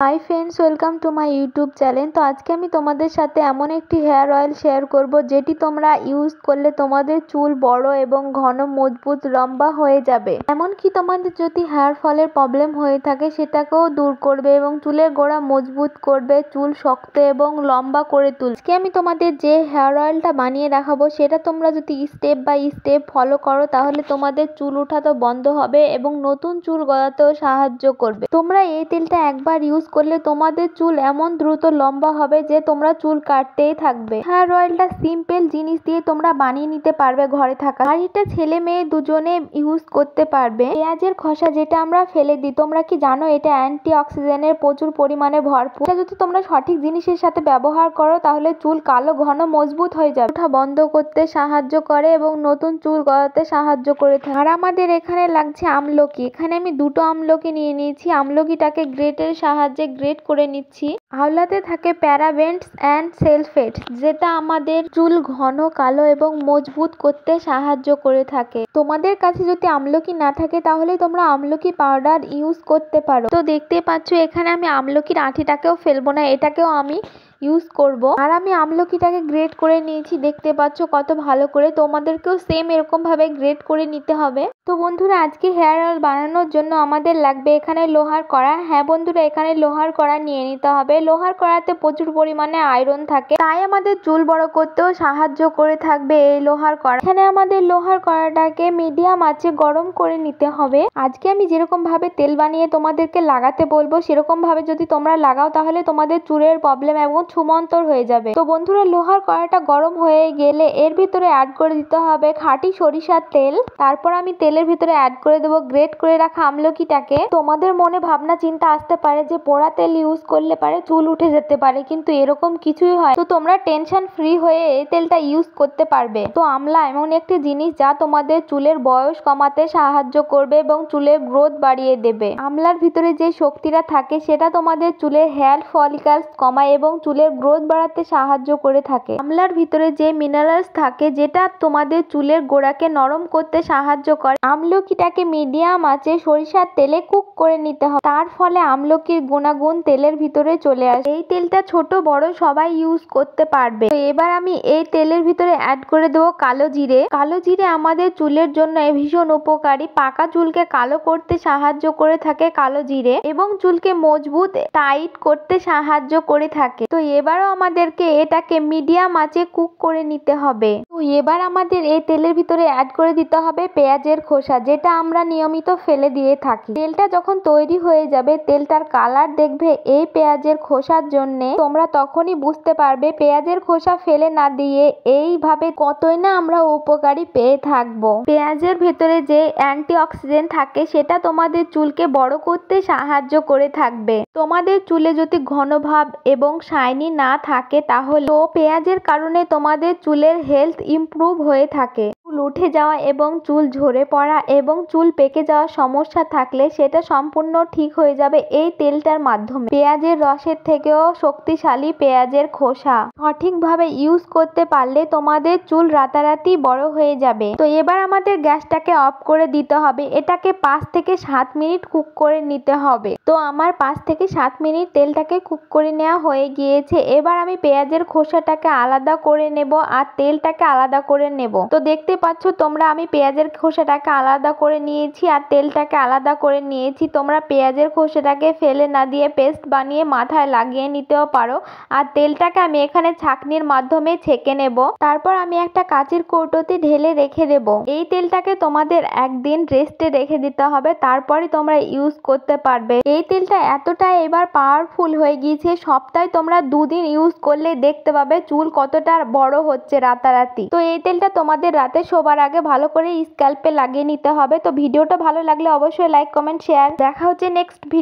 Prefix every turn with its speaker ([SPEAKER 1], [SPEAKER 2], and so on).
[SPEAKER 1] Hi friends, welcome to my YouTube channel. তো আজকে আমি তোমাদের সাথে এমন একটি হেয়ার অয়েল শেয়ার করব যেটি তোমরা ইউজ করলে তোমাদের চুল বড় এবং ঘন, মজবুত, লম্বা হয়ে যাবে। এমনকি তোমাদের যদি হেয়ার ফলের প্রবলেম হয়ে থাকে সেটাকেও দূর করবে এবং চুলের গোড়া মজবুত করবে, চুল শক্ত এবং লম্বা করে তুলবে। আজকে আমি তোমাদের যে হেয়ার অয়েলটা বানিয়ে দেখাবো সেটা তোমরা যদি স্টেপ বাই স্টেপ ফলো করো তাহলে তোমাদের চুল ওঠাতে বন্ধ হবে এবং নতুন চুল গজাতেও সাহায্য করবে। তোমরা এই তেলটা একবার ইউজ করলে তোমাদের চুল এমন দ্রুত লম্বা হবে যে তোমরা চুল কাটতেই থাকবে। হেয়ার অয়েলটা সিম্পল জিনিস দিয়ে তোমরা বানিয়ে নিতে পারবে ঘরে থাকা, আর এটা ছেলে মেয়ে দুজনে ইউজ করতে পারবে। পেঁয়াজের খোসা যেটা আমরা ফেলে দিই, তোমরা কি জানো এটা অ্যান্টি অক্সিডেন্টের প্রচুর পরিমাণে ভরপুর। এটা যদি তোমরা সঠিক জিনিসের সাথে ব্যবহার করো তাহলে চুল কালো, ঘন, মজবুত হয়ে যাবে। ওঠা বন্ধ করতে সাহায্য করে এবং নতুন চুল গজাতে সাহায্য করে থাকে। আর আমাদের এখানে লাগছে আমলকি। এখানে আমি দুটো আমলকি নিয়ে নিয়েছি। আমলকিটাকে গ্রেটের সাহায্যে গ্রেট করে নিচ্ছি। আওলাতে থাকে প্যারাবেন্টস অ্যান্ড সালফেটস, যেটা আমাদের চুল ঘন, কালো এবং মজবুত করতে সাহায্য করে থাকে। তোমাদের কাছে যদি আমলকি না থাকে তাহলে তোমরা আমলকি পাউডার ইউজ করতে পারো। তো দেখতে পাচ্ছ এখানে আমি আমলকির আঠিটাকেও ফেলবো না, এটাকেও আমি ইউজ করব। আর আমি আমলকিটাকে গ্রেট করে নিয়েছি, দেখতে পাচ্ছ কত ভালো করে। তোমাদেরকেও সেম এরকম ভাবে গ্রেট করে নিতে হবে। তো বন্ধুরা, আজকে হেয়ার অয়েল বানানোর জন্য আমাদের লাগবে এখানে লোহার কড়া। হ্যাঁ বন্ধুরা, এখানে লোহার কড়া নিয়ে নিতে হবে। লোহার কড়াতে প্রচুর পরিমাণে আয়রন থাকে, তাই আমাদের চুল বড় করতেও সাহায্য করে থাকবে এই লোহার কড়া। এখানে আমাদের লোহার কড়াটাকে মিডিয়াম আঁচে গরম করে নিতে হবে। আজকে আমি যেরকম ভাবে তেল বানিয়ে তোমাদেরকে লাগাতে বলবো সেরকম ভাবে যদি তোমরা লাগাও তাহলে তোমাদের চুলের প্রবলেম এবং ছুমন্তর হয়ে যাবে। তো বন্ধুরা, লোহার কড়াটা গরম হয়ে গেলে এর ভিতরে অ্যাড করে দিতে হবে খাঁটি সরিষার তেল। তারপর আমি তেলের ভিতরে অ্যাড করে দেবো গ্রেট করে রাখা আমলকিটাকে। তোমাদের মনে ভাবনা চিন্তা আসতে পারে যে পোড়া তেল ইউজ করলে পারে চুল উঠে যেতে পারে, কিন্তু এরকম কিছুই হয়। তো তোমরা টেনশন ফ্রি হয়ে এই তেলটা ইউজ করতে পারবে। তো আমলা এমন একটি জিনিস যা তোমাদের চুলের বয়স কমাতে সাহায্য করবে এবং চুলের গ্রোথ বাড়িয়ে দেবে। আমলার ভিতরে যে শক্তিটা থাকে সেটা তোমাদের চুলের হেয়ার ফলিকলস কমায় এবং চুলের গ্রোথ বাড়াতে সাহায্য করে থাকে। আমলার ভিতরে যে মিনারেলস থাকে যেটা তোমাদের চুলের গোড়াকে নরম করতে সাহায্য করে। আমলকিটাকে মিডিয়াম আঁচে সরিষার তেলে কুক করে নিতে হবে, তার ফলে আমলকির গুণাগুণ তেলের ভিতরে চলে আসে। এই তেলটা ছোট বড় সবাই ইউজ করতে পারবে। তো এবার আমি এই তেলের ভিতরে অ্যাড করে দেবো কালো জিরে। কালো জিরে আমাদের চুলের জন্য ভীষণ উপকারী। পাকা চুলকে কালো করতে সাহায্য করে থাকে কালো জিরে এবং চুলকে মজবুত টাইট করতে সাহায্য করে থাকে। তো এবারও আমাদেরকে এটাকে মিডিয়াম আঁচে কুক করে নিতে হবে। তো এবার আমাদের এই তেলের ভিতরে অ্যাড করে দিতে হবে পেঁয়াজের খোসা, যেটা আমরা নিয়মিত ফেলে দিয়ে থাকি। তেলটা যখন তৈরি হয়ে যাবে, তেলটার কালার দেখবে এই পেঁয়াজের খোসার জন্য, তোমরা তখনই বুঝতে পারবে পেঁয়াজের খোসা ফেলে না দিয়ে এইভাবে কতই না আমরা উপকারী পেয়ে থাকবো। পেঁয়াজের ভেতরে যে অ্যান্টি অক্সিডেন্ট থাকে সেটা তোমাদের চুলকে বড় করতে সাহায্য করে থাকবে। তোমাদের চুলে যদি ঘন ভাব এবং শাইনি না থাকে তাহলে পেঁয়াজের কারণে তোমাদের চুলের হেলথ ইমপ্রুভ হয়ে থাকে। চুল উঠে যাওয়া এবং চুল ঝরে পড়া এবং চুল পেকে যাওয়ার সমস্যা থাকলে সেটা সম্পূর্ণ ঠিক হয়ে যাবে এই তেলটার মাধ্যমে। পেঁয়াজের রসের থেকেও শক্তিশালী পেঁয়াজের খোসা সঠিকভাবে ইউজ করতে পারলে তোমাদের চুল রাতারাতি বড় হয়ে যাবে। তো এবার আমাদের গ্যাসটাকে অফ করে দিতে হবে। এটাকে 5 থেকে 7 মিনিট কুক করে নিতে হবে। তো আমার 5 থেকে 7 মিনিট তেলটাকে কুক করে নেওয়া হয়ে গিয়েছে। এবার আমি পেঁয়াজের খোসাটাকে আলাদা করে নেব আর তেলটাকে আলাদা করে নেব। তো দেখতে পাচ্ছ তোমরা, আমি পেঁয়াজের খোসাটাকে আলাদা করে নিয়েছি আর তেলটাকে আলাদা করে নিয়েছি। তোমরা পেঁয়াজের খোসাটাকে ফেলে না দিয়ে পেস্ট বানিয়ে মাথায় লাগিয়ে নিতেও পারো। আর তেলটাকে আমি এখানে ছাঁকনির মাধ্যমে ছেঁকে নেব। তারপর আমি একটা কাচের কৌটোতে ঢেলে রেখে দেব। এই তেলটাকে তোমাদের একদিন রেস্টে রেখে দিতে হবে, তারপরে তোমরা ইউজ করতে পারবে। এই তেলটা এতটা এবার পাওয়ারফুল হয়ে গিয়েছে, সপ্তাহে তোমরা 2 দিন ইউজ করলে দেখতে পাবে চুল কতটা বড় হচ্ছে রাতারাতি। তো এই তেলটা তোমাদের রাতে শোবার আগে ভালো করে স্ক্যাল্পে লাগিয়ে নিতে হবে। তো ভিডিওটা ভালো লাগলে অবশ্যই লাইক, কমেন্ট, শেয়ার। দেখা হচ্ছে নেক্সট ভিডিও।